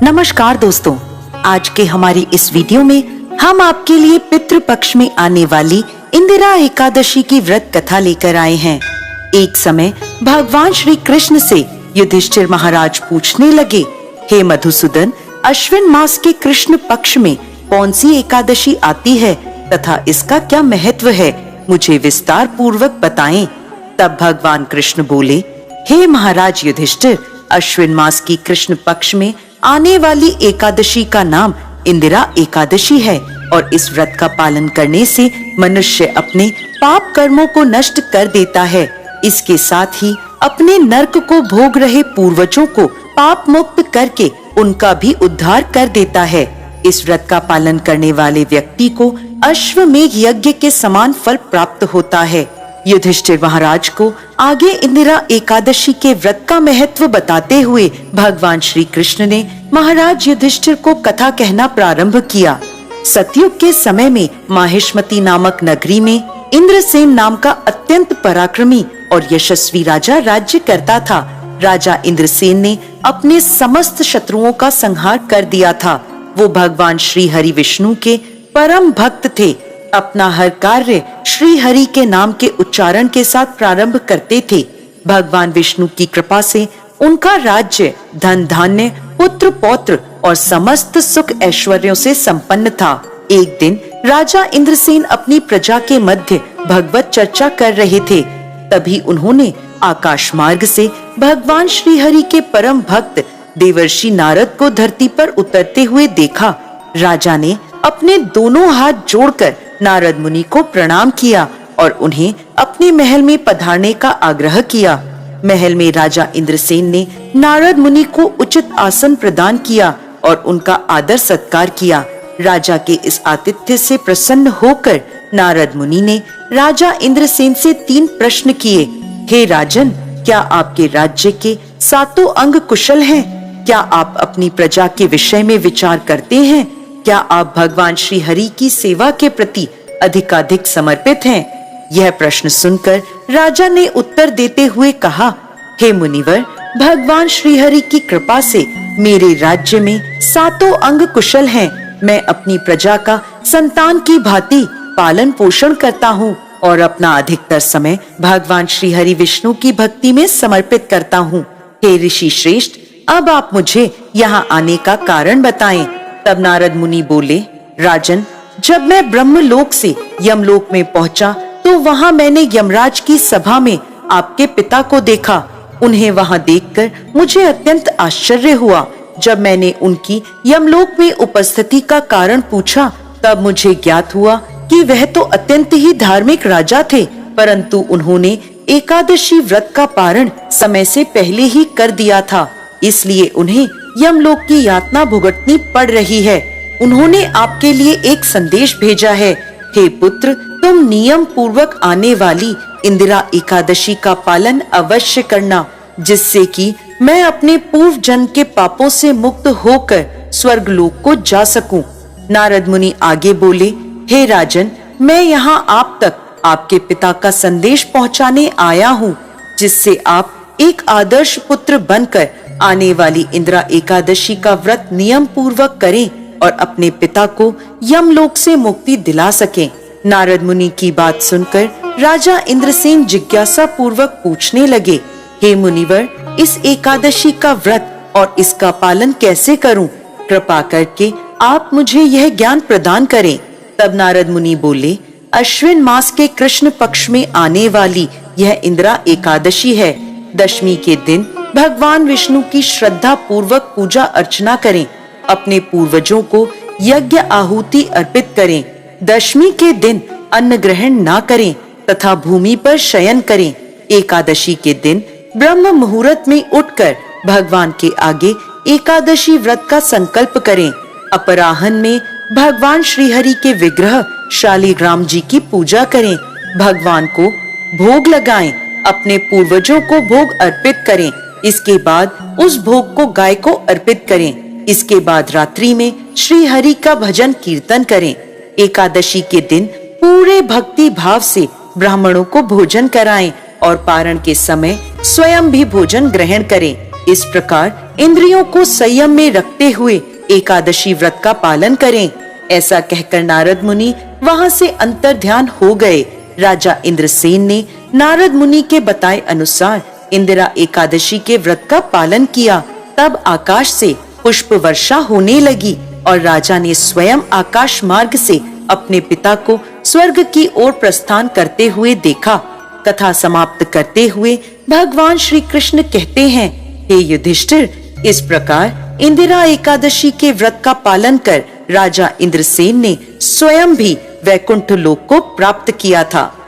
नमस्कार दोस्तों, आज के हमारी इस वीडियो में हम आपके लिए पितृपक्ष में आने वाली इंदिरा एकादशी की व्रत कथा लेकर आए हैं। एक समय भगवान श्री कृष्ण से युधिष्ठिर महाराज पूछने लगे, हे मधुसूदन, अश्विन मास के कृष्ण पक्ष में कौन सी एकादशी आती है तथा इसका क्या महत्व है, मुझे विस्तार पूर्वक बताएं। तब भगवान कृष्ण बोले, हे महाराज युधिष्ठिर, अश्विन मास की कृष्ण पक्ष में आने वाली एकादशी का नाम इंदिरा एकादशी है और इस व्रत का पालन करने से मनुष्य अपने पाप कर्मों को नष्ट कर देता है। इसके साथ ही अपने नरक को भोग रहे पूर्वजों को पाप मुक्त करके उनका भी उद्धार कर देता है। इस व्रत का पालन करने वाले व्यक्ति को अश्वमेघ यज्ञ के समान फल प्राप्त होता है। युधिष्ठिर महाराज को आगे इंदिरा एकादशी के व्रत का महत्व बताते हुए भगवान श्री कृष्ण ने महाराज युधिष्ठिर को कथा कहना प्रारंभ किया। सतयुग के समय में माहिष्मती नामक नगरी में इंद्रसेन नाम का अत्यंत पराक्रमी और यशस्वी राजा राज्य करता था। राजा इंद्रसेन ने अपने समस्त शत्रुओं का संहार कर दिया था। वो भगवान श्री हरि विष्णु के परम भक्त थे। अपना हर कार्य श्री हरि के नाम के उच्चारण के साथ प्रारंभ करते थे। भगवान विष्णु की कृपा से उनका राज्य धन धान्य पुत्र पौत्र और समस्त सुख ऐश्वर्यों से संपन्न था। एक दिन राजा इंद्रसेन अपनी प्रजा के मध्य भगवत चर्चा कर रहे थे। तभी उन्होंने आकाश मार्ग से भगवान श्री हरि के परम भक्त देवर्षि नारद को धरती पर उतरते हुए देखा। राजा ने अपने दोनों हाथ जोड़कर नारद मुनि को प्रणाम किया और उन्हें अपने महल में पधारने का आग्रह किया। महल में राजा इंद्रसेन ने नारद मुनि को उचित आसन प्रदान किया और उनका आदर सत्कार किया। राजा के इस आतिथ्य से प्रसन्न होकर नारद मुनि ने राजा इंद्रसेन से 3 प्रश्न किए। हे राजन, क्या आपके राज्य के 7 अंग कुशल हैं? क्या आप अपनी प्रजा के विषय में विचार करते हैं? क्या आप भगवान श्री हरि की सेवा के प्रति अधिकाधिक समर्पित हैं? यह प्रश्न सुनकर राजा ने उत्तर देते हुए कहा, हे मुनिवर, भगवान श्री हरि की कृपा से मेरे राज्य में 7 अंग कुशल हैं। मैं अपनी प्रजा का संतान की भांति पालन पोषण करता हूँ और अपना अधिकतर समय भगवान श्री हरि विष्णु की भक्ति में समर्पित करता हूँ। हे ऋषि श्रेष्ठ, अब आप मुझे यहाँ आने का कारण बताएं। तब नारद मुनि बोले, राजन, जब मैं ब्रह्मलोक से यमलोक में पहुंचा तो वहां मैंने यमराज की सभा में आपके पिता को देखा। उन्हें वहां देखकर मुझे अत्यंत आश्चर्य हुआ। जब मैंने उनकी यमलोक में उपस्थिति का कारण पूछा तब मुझे ज्ञात हुआ कि वह तो अत्यंत ही धार्मिक राजा थे, परंतु उन्होंने एकादशी व्रत का पारण समय से पहले ही कर दिया था, इसलिए उन्हें यमलोक की यातना भुगतनी पड़ रही है। उन्होंने आपके लिए एक संदेश भेजा है। हे पुत्र, तुम नियम पूर्वक आने वाली इंदिरा एकादशी का पालन अवश्य करना, जिससे कि मैं अपने पूर्व जन्म के पापों से मुक्त होकर स्वर्ग लोक को जा सकूं। नारद मुनि आगे बोले, हे राजन, मैं यहाँ आप तक आपके पिता का संदेश पहुँचाने आया हूँ, जिससे आप एक आदर्श पुत्र बनकर आने वाली इंदिरा एकादशी का व्रत नियम पूर्वक करें और अपने पिता को यमलोक से मुक्ति दिला सकें। नारद मुनि की बात सुनकर राजा इंद्रसेन जिज्ञासा पूर्वक पूछने लगे, हे मुनिवर, इस एकादशी का व्रत और इसका पालन कैसे करूं? कृपा करके आप मुझे यह ज्ञान प्रदान करें। तब नारद मुनि बोले, अश्विन मास के कृष्ण पक्ष में आने वाली यह इंदिरा एकादशी है। दशमी के दिन भगवान विष्णु की श्रद्धा पूर्वक पूजा अर्चना करें, अपने पूर्वजों को यज्ञ आहुति अर्पित करें। दशमी के दिन अन्न ग्रहण ना करें तथा भूमि पर शयन करें। एकादशी के दिन ब्रह्म मुहूर्त में उठकर भगवान के आगे एकादशी व्रत का संकल्प करें। अपराह्न में भगवान श्री हरि के विग्रह शालिग्राम जी की पूजा करें। भगवान को भोग लगाएं, अपने पूर्वजों को भोग अर्पित करें। इसके बाद उस भोग को गाय को अर्पित करें। इसके बाद रात्रि में श्री हरि का भजन कीर्तन करें। एकादशी के दिन पूरे भक्ति भाव से ब्राह्मणों को भोजन कराएं और पारण के समय स्वयं भी भोजन ग्रहण करें। इस प्रकार इंद्रियों को संयम में रखते हुए एकादशी व्रत का पालन करें। ऐसा कहकर नारद मुनि वहां से अंतर्ध्यान हो गए। राजा इंद्रसेन ने नारद मुनि के बताए अनुसार इंदिरा एकादशी के व्रत का पालन किया। तब आकाश से पुष्प वर्षा होने लगी और राजा ने स्वयं आकाश मार्ग से अपने पिता को स्वर्ग की ओर प्रस्थान करते हुए देखा। कथा समाप्त करते हुए भगवान श्री कृष्ण कहते हैं, हे युधिष्ठिर, इस प्रकार इंदिरा एकादशी के व्रत का पालन कर राजा इंद्रसेन ने स्वयं भी वैकुंठ लोक को प्राप्त किया था।